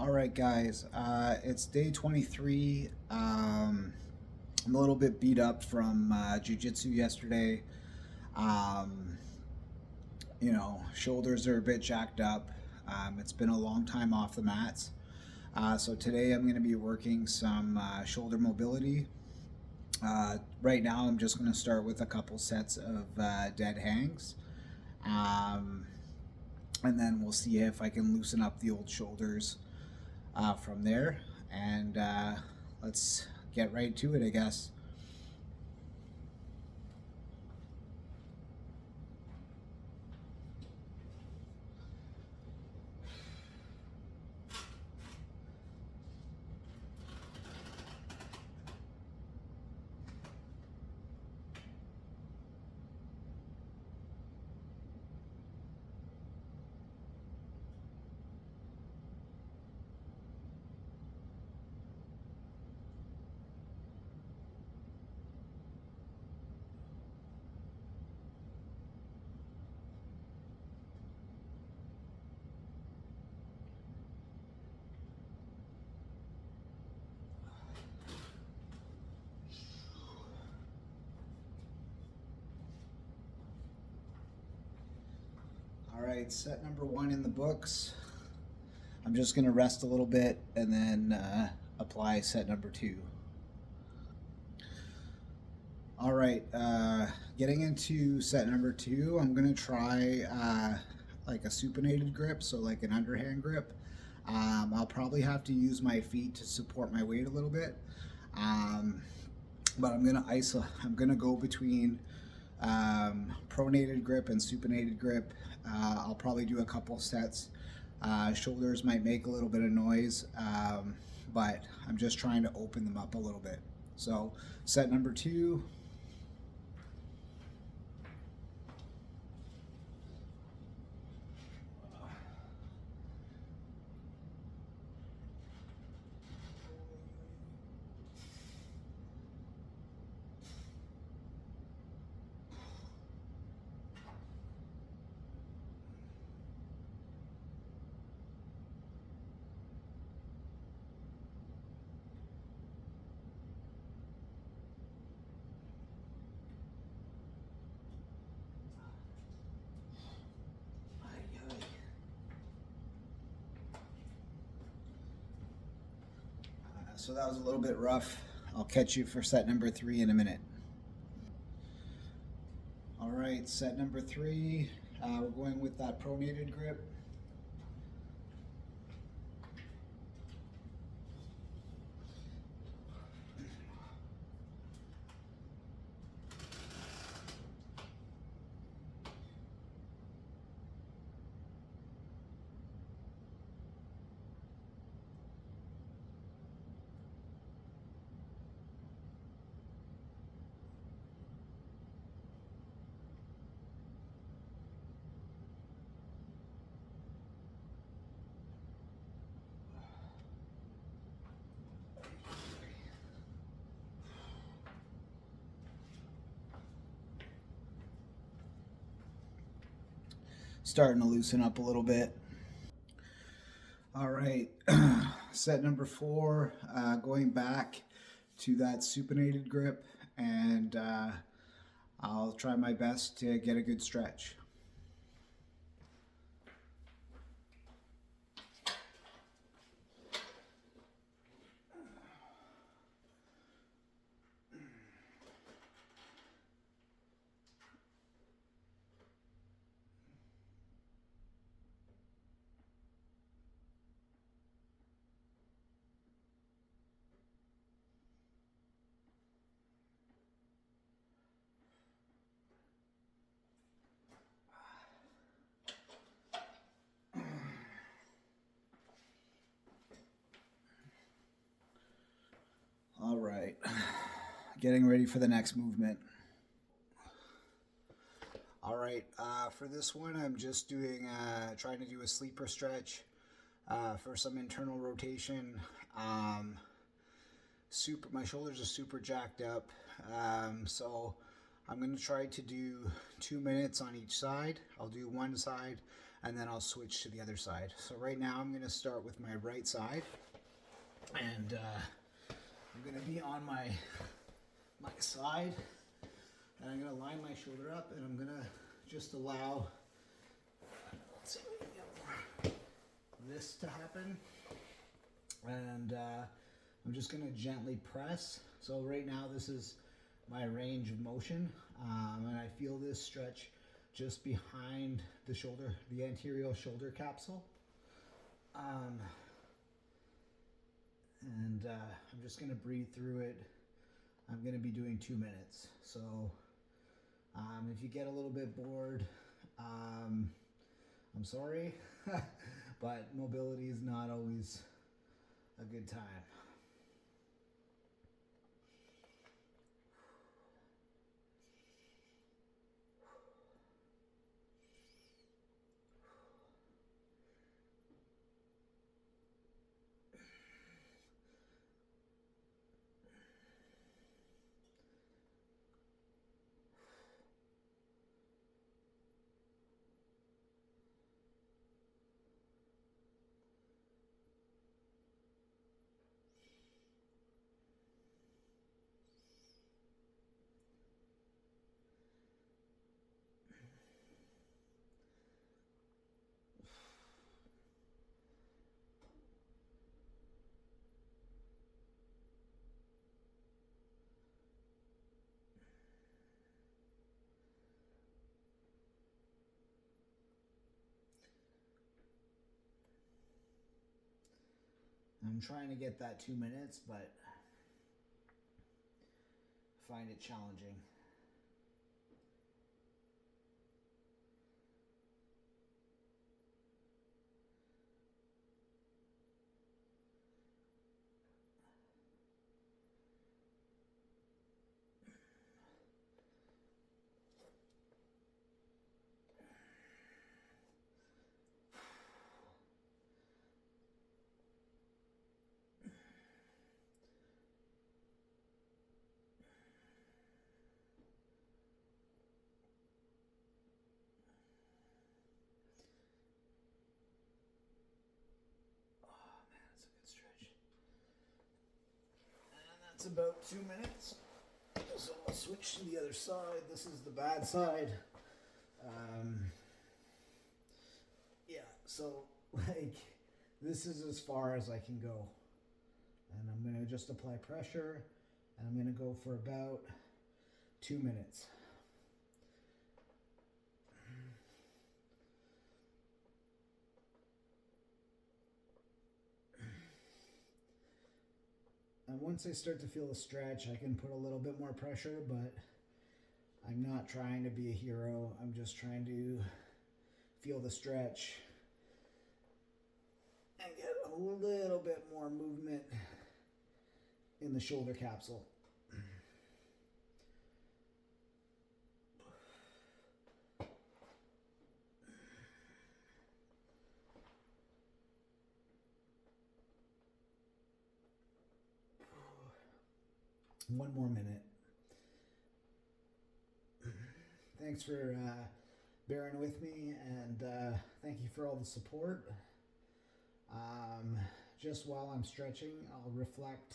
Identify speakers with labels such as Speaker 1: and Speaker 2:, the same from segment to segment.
Speaker 1: All right, guys, it's day 23. I'm a little bit beat up from jiu-jitsu yesterday. Um, Shoulders are a bit jacked up. It's been a long time off the mats. So today I'm going to be working some shoulder mobility. Right now I'm just going to start with a couple sets of dead hangs. Um, and then we'll see if I can loosen up the old shoulders from there. And let's get right to it, I guess. All right, set number one in the books. I'm just going to rest a little bit and then apply set number two. All right, getting into set number two, I'm going to try like a supinated grip, so like an underhand grip. I'll probably have to use my feet to support my weight a little bit. But I'm gonna go between pronated grip and supinated grip. I'll probably do a couple sets. Shoulders might make a little bit of noise, but I'm just trying to open them up a little bit. So set number two. So that was a little bit rough. I'll catch you for set number three in a minute. All right, set number three. We're going with that pronated grip. Starting to loosen up a little bit. All right, set number four, going back to that supinated grip, and I'll try my best to get a good stretch. All right, getting ready for the next movement. All right, for this one, I'm just doing, trying to do a sleeper stretch for some internal rotation. My shoulders are super jacked up, so I'm going to try to do 2 minutes on each side. I'll do one side, and then I'll switch to the other side. So right now I'm going to start with my right side, and I'm going to be on my side, and I'm going to line my shoulder up, and I'm going to just allow, let's see if we can get this to happen, and I'm just going to gently press. So right now this is my range of motion, and I feel this stretch just behind the shoulder, the anterior shoulder capsule. And I'm just going to breathe through it. I'm going to be doing 2 minutes. So if you get a little bit bored, I'm sorry, but mobility is not always a good time. I'm trying to get that 2 minutes, but find it challenging. That's a good stretch. And that's about 2 minutes. So I'll switch to the other side. This is the bad side. Yeah, so like this is as far as I can go. And I'm going to just apply pressure, and I'm going to go for about 2 minutes. And once I start to feel a stretch, I can put a little bit more pressure, but I'm not trying to be a hero. I'm just trying to feel the stretch and get a little bit more movement in the shoulder capsule. One more minute. Thanks for bearing with me, and thank you for all the support. Just while I'm stretching, I'll reflect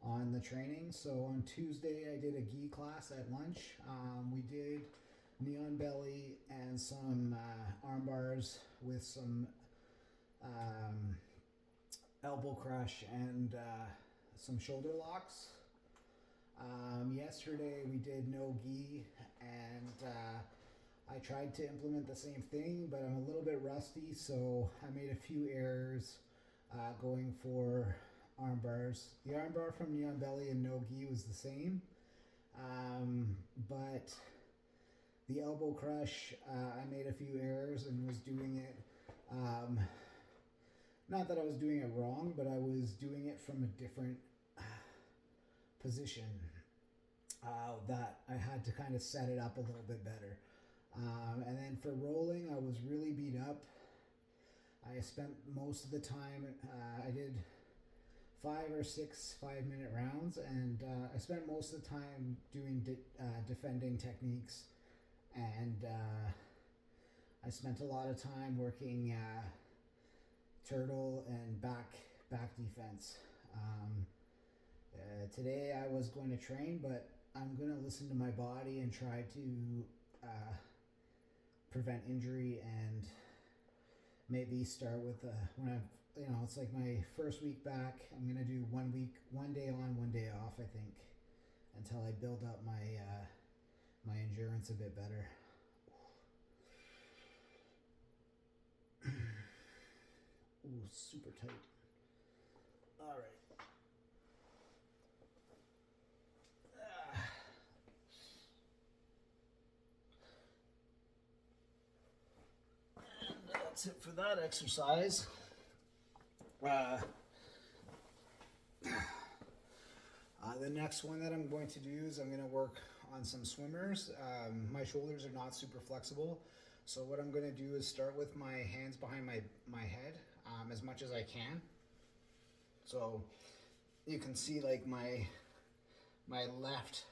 Speaker 1: on the training. So on Tuesday, I did a gi class at lunch. We did knee on belly and some arm bars with some elbow crush and some shoulder locks. Yesterday we did no gi, and I tried to implement the same thing, but I'm a little bit rusty, so I made a few errors going for arm bars. The arm bar from knee on belly and no gi was the same, but the elbow crush, I made a few errors and was doing it, not that I was doing it wrong, but I was doing it from a different position that I had to kind of set it up a little bit better. And then for rolling, I was really beat up. I spent most of the time, I did 5 or 6 5-minute rounds, and I spent most of the time doing defending techniques, and I spent a lot of time working turtle and back defense. Today I was going to train, but I'm going to listen to my body and try to prevent injury, and maybe start with when I've, it's like my first week back. I'm going to do 1 week, 1 day on, 1 day off, I think, until I build up my my endurance a bit better. Ooh, super tight. All right. And that's it for that exercise. The next one that I'm going to do is I'm going to work on some swimmers. My shoulders are not super flexible, so what I'm going to do is start with my hands behind my head as much as I can. So you can see like my left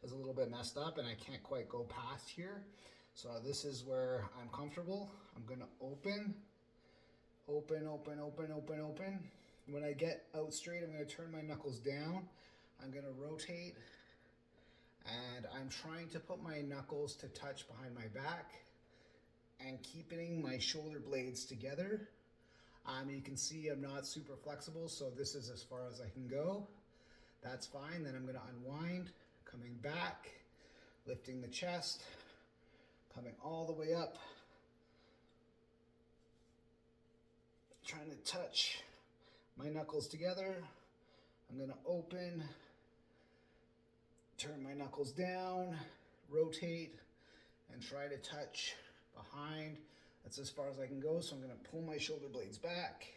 Speaker 1: is a little bit messed up and I can't quite go past here. So this is where I'm comfortable. I'm going to open. When I get out straight, I'm going to turn my knuckles down. I'm going to rotate, and I'm trying to put my knuckles to touch behind my back and keeping my shoulder blades together. You can see I'm not super flexible, so this is as far as I can go. That's fine. Then I'm going to unwind, coming back, lifting the chest, coming all the way up, trying to touch my knuckles together. I'm going to open, turn my knuckles down, rotate, and try to touch behind. That's as far as I can go, so I'm going to pull my shoulder blades back.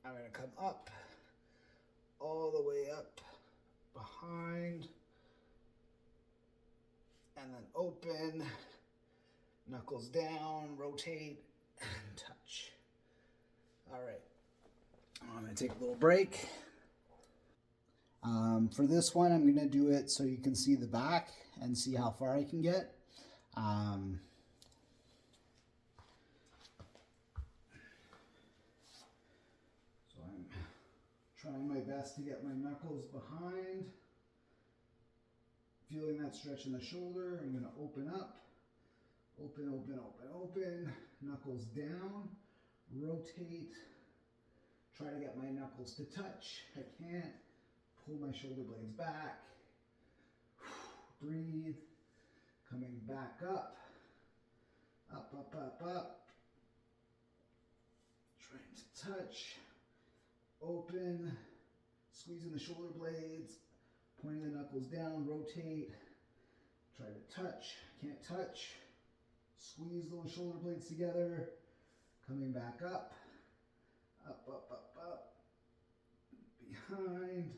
Speaker 1: I'm going to come up, all the way up, behind, and then open, knuckles down, rotate, and touch. All right, I'm going to take a little break. For this one, I'm going to do it so you can see the back and see how far I can get. So I'm trying my best to get my knuckles behind, feeling that stretch in the shoulder. I'm going to open up, open, knuckles down, rotate, try to get my knuckles to touch. I can't. Pull my shoulder blades back, breathe, coming back up, trying to touch, open, squeezing the shoulder blades, pointing the knuckles down, rotate, try to touch, can't touch, squeeze those shoulder blades together, coming back up, behind,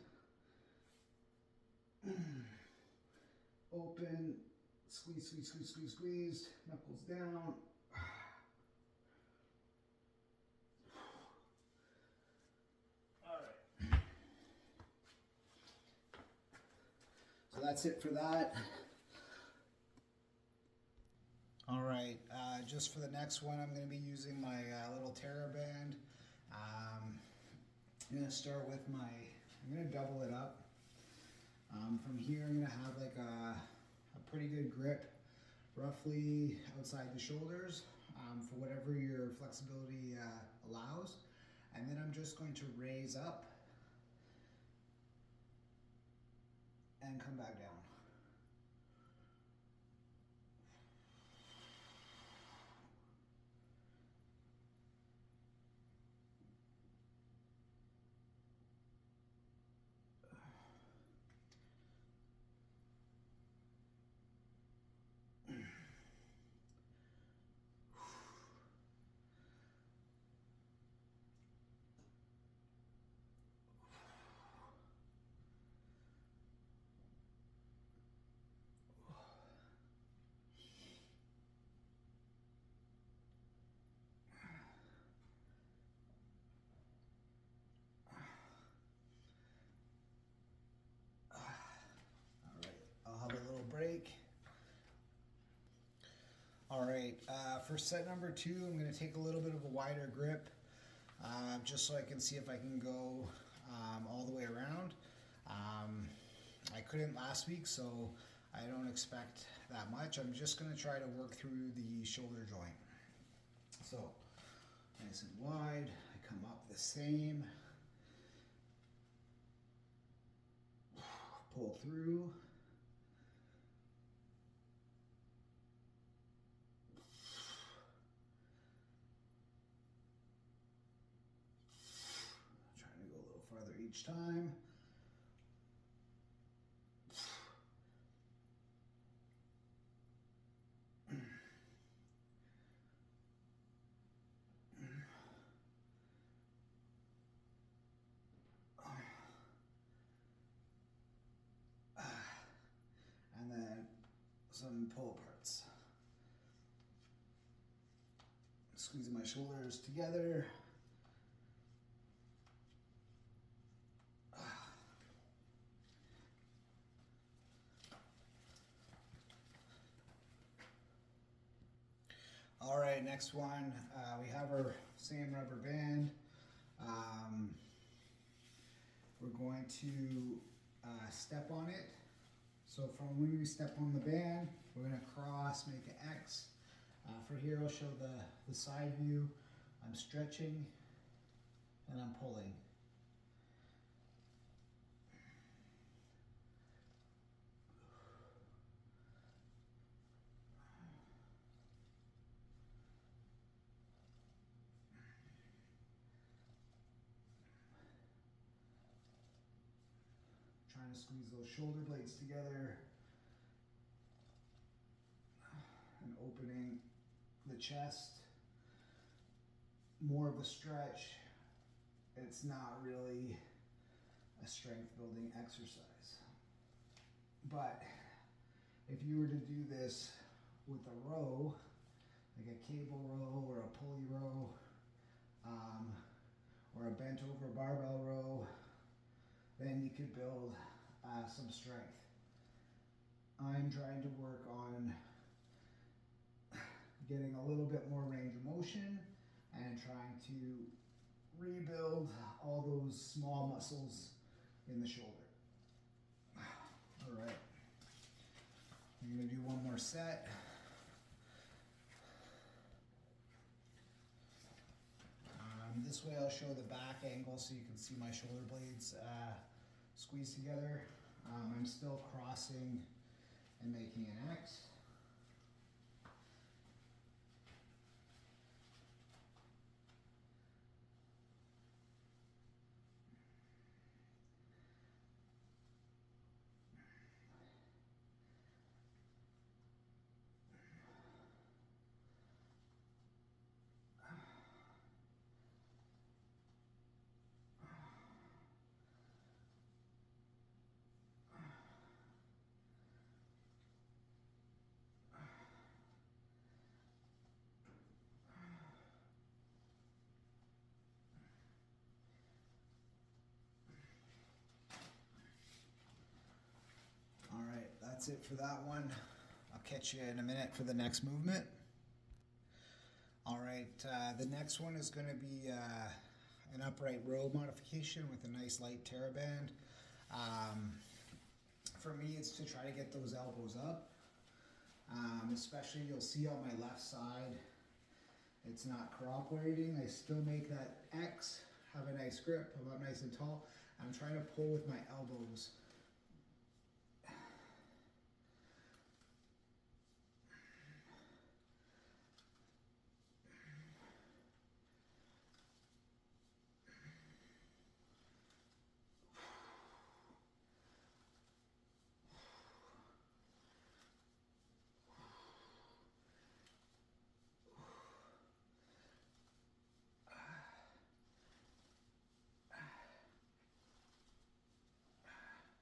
Speaker 1: open, squeeze, knuckles down. All right. So that's it for that. All right, just for the next one, I'm going to be using my little TerraBand. I'm going to start with I'm going to double it up. From here, I'm going to have like a pretty good grip, roughly outside the shoulders, for whatever your flexibility allows. And then I'm just going to raise up and come back down. right, for set number 2, I'm going to take a little bit of a wider grip, just so I can see if I can go all the way around. I couldn't last week, so I don't expect that much. I'm just going to try to work through the shoulder joint. So, nice and wide, I come up the same, pull through. Trying to go a little farther each time. And then some pull aparts. Squeezing my shoulders together. All right, next one, we have our same rubber band. We're going to step on it. So from when we step on the band, we're going to cross, make an X. For here, I'll show the side view. I'm stretching and I'm pulling. Trying to squeeze those shoulder blades together and opening the chest. More of a stretch. It's not really a strength building exercise. But if you were to do this with a row, like a cable row or a pulley row, or a bent over barbell row, then you could build some strength. I'm trying to work on getting a little bit more range of motion and trying to rebuild all those small muscles in the shoulder. All right, I'm gonna do one more set. This way I'll show the back angle so you can see my shoulder blades squeeze together. I'm still crossing and making an X. All right, that's it for that one. I'll catch you in a minute for the next movement. All right, the next one is going to be an upright row modification with a nice light TheraBand. For me, it's to try to get those elbows up. Especially you'll see on my left side, it's not cooperating. I still make that X, have a nice grip, I'm up nice and tall. I'm trying to pull with my elbows.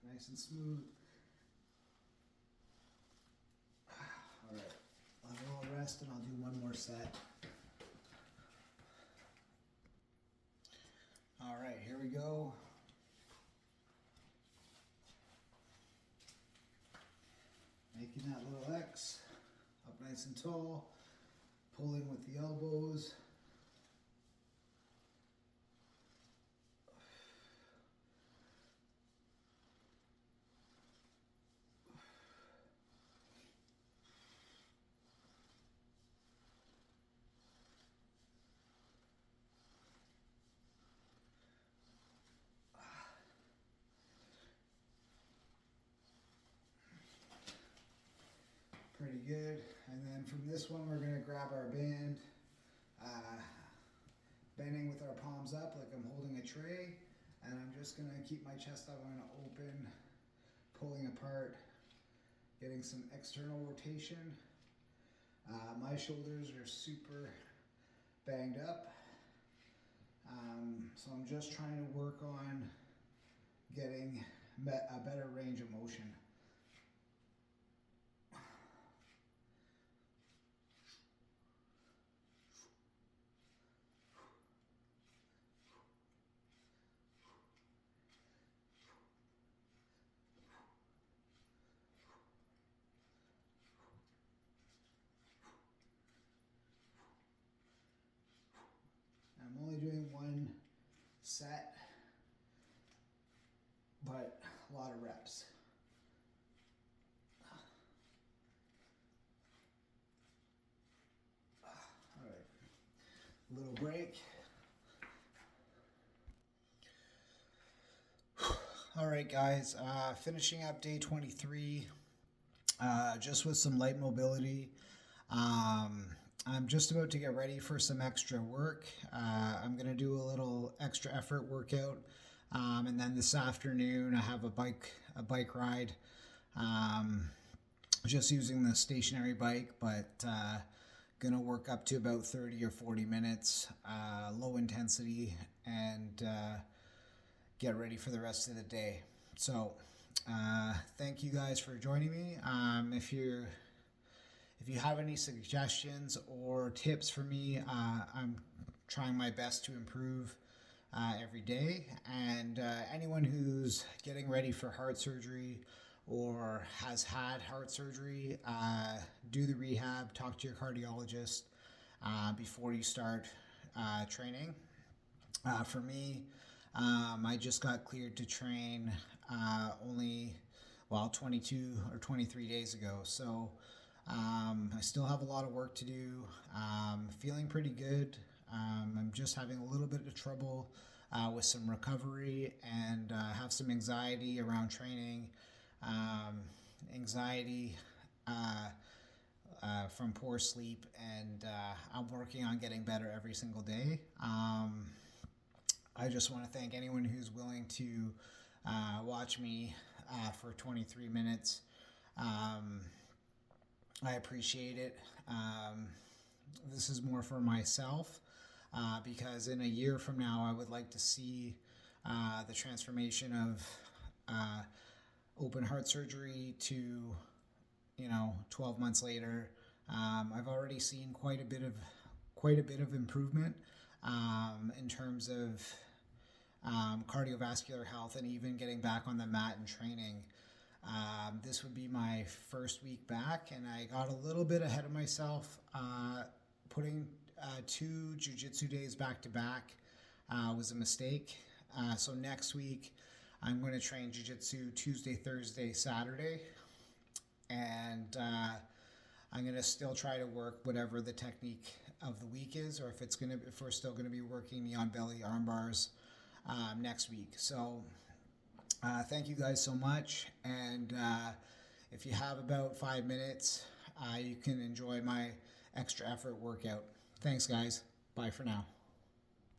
Speaker 1: Nice and smooth. All right, I'll rest and I'll do one more set. All right, here we go. Making that little X, up nice and tall. Pulling with the elbows. Pretty good. And then from this one, we're gonna grab our band, bending with our palms up like I'm holding a tray. And I'm just gonna keep my chest up, I'm gonna open, pulling apart, getting some external rotation. My shoulders are super banged up. So I'm just trying to work on getting a better range of motion. I'm only doing one set, but a lot of reps. All right, little break. All right, guys, finishing up day 23, just with some light mobility. I'm just about to get ready for some extra work. I'm going to do a little extra effort workout. And then this afternoon I have a bike ride. Just using the stationary bike, but gonna work up to about 30 or 40 minutes, low intensity, and get ready for the rest of the day. So thank you guys for joining me. If you have any suggestions or tips for me, I'm trying my best to improve every day. And anyone who's getting ready for heart surgery or has had heart surgery, do the rehab, talk to your cardiologist before you start training. For me, I just got cleared to train only 22 or 23 days ago. So I still have a lot of work to do. Feeling pretty good. I'm just having a little bit of trouble with some recovery and have some anxiety around training. Anxiety from poor sleep, and I'm working on getting better every single day. I just want to thank anyone who's willing to watch me for 23 minutes. I appreciate it. This is more for myself because in a year from now, I would like to see the transformation of open heart surgery to, 12 months later. I've already seen quite a bit of improvement in terms of cardiovascular health and even getting back on the mat and training. This would be my first week back, and I got a little bit ahead of myself. Putting 2 jiu-jitsu days back to back was a mistake. So next week, I'm going to train jiu-jitsu Tuesday, Thursday, Saturday, and I'm going to still try to work whatever the technique of the week is, or if we're still going to be working knee on belly arm bars next week. So thank you guys so much, and if you have about 5 minutes, you can enjoy my extra effort workout. Thanks, guys. Bye for now.